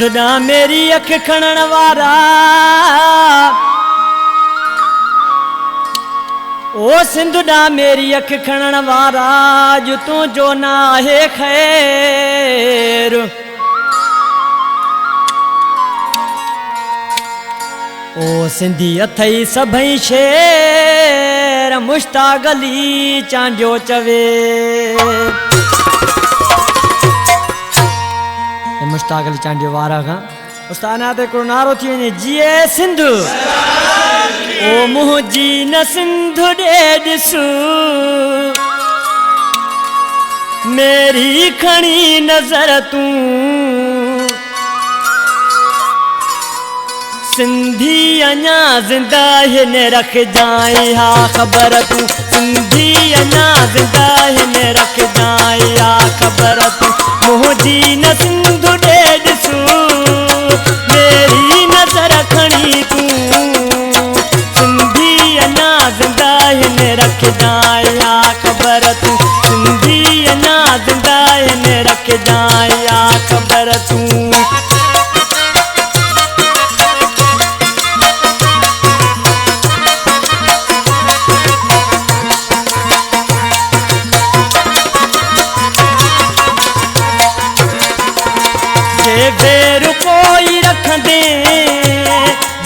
सिंधुदा मेरी अख खणण वारा ओ सिंधुदा मेरी अख खणण वारा जो तू जो ना है खैर ओ सिंधी अथई सभई शेर मुश्ताक अली चांडियो चवे मुश्ताक अली चांडियो वारा खां उस्ताना ते को नारो थी वने जिए सिंधु ओ मुंहिंजी न सिंधु ॾे ॾिसू मेरी खणी नज़र तूं सिंधी अञा ज़िंदा हिन रख जाए हा ख़बर तूं सिंधी अञा ज़िंदा हिन रख जाए हा ख़बर तूं मुंहिंजी न सिंधु ॾे ॾिसू मेरी नज़र खणी तूं सिंधी अञा ज़िंदा हिन रख जाए हा ख़बर तूं सिंधी अञा ज़िंदा हिन रख जाए हा ख़बर तूं बेर कोई रखंदे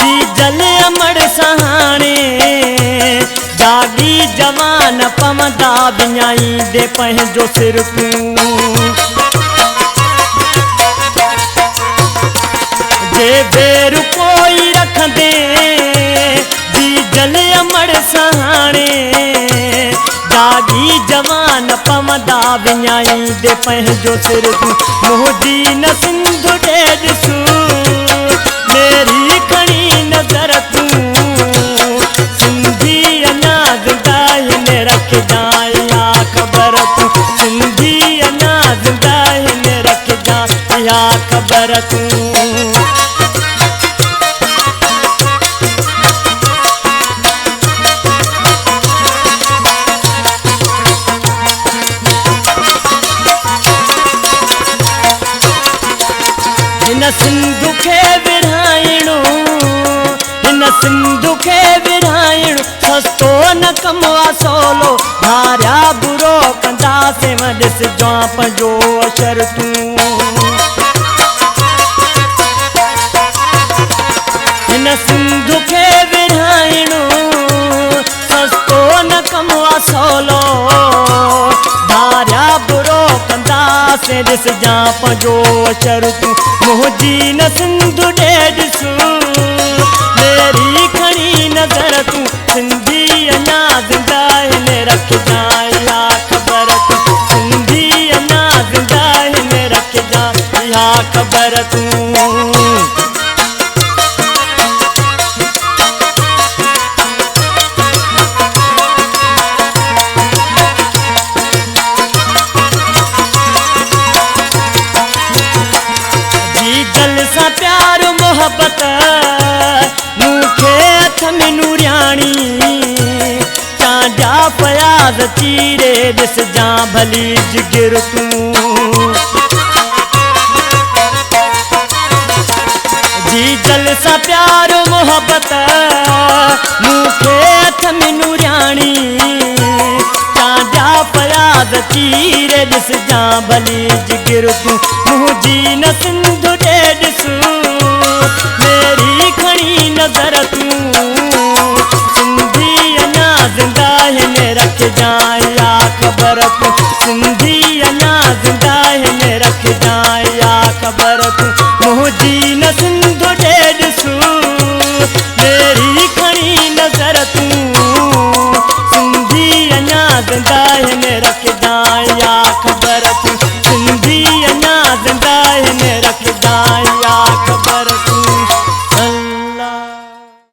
जी जल अमड़ सहाणे जागी जवान पवंदा बिञाई दे पंहिंजो सिर तूं जे बेर कोई रखंदे जी जल अमड़ सहाणे जागी जवान पवंदा विञाई दे पंहिंजो सिर तूं मुंहिंजी न सिंधु ॾे ॾिसू मेरी खणी नज़र तूं सिंधी अञा ज़िंदा हिन रख जाए हा ख़बर तूं सिंधी अञा ज़िंदा हिन रख जाए हा ख़बर तूं हिन सिंधु खे विढ़ाइणो हिन सिंधु खे विढ़ाइणो सस्तो न कमु आहे सवलो धारिया बुरो कंदासीं ॾिस जांप जो अशर तूं हिन सिंधु खे विढ़ाइणो सस्तो न कमु आहे सवलो धारिया बुरो कंदासीं ॾिस जांप जो अशर तूं मुंहिंजी न सिंधु ॾे ॾिसू मेरी खणी नज़र तूं सिंधी अञा ज़िंदा हिन रख जाए हा ख़बर तूं सिंधी अञा ज़िंदा हिन रख जाए हा ख़बर तूं प्यार मोहब्बत मूंखे हथ में नूरियाणी चांडिया फयाज़ चीरे ॾिस जा भली जिगर तूं जी जल सां प्यार मोहब्बत मूंखे हथ में नूरियाणी चांडिया फयाज़ चीरे ॾिस जा भली जिगर तूं मुंहिंजी न सिंधु ॾे ॾिसू मेरी खणी नज़र तूं सिंधी अञा ज़िंदा हिन रख जाए हा ख़बर तूं सिंधी अञा ज़िंदा हिन रख जाए हा ख़बर तूं मुंहिंजी न सिंधु ॾे ॾिसू मेरी खणी नज़र तूं सिंधी अञा ज़िंदा हिन रख जाए हा ख़बर तूं सिंधी अञा ज़िंदा हिन रख जाए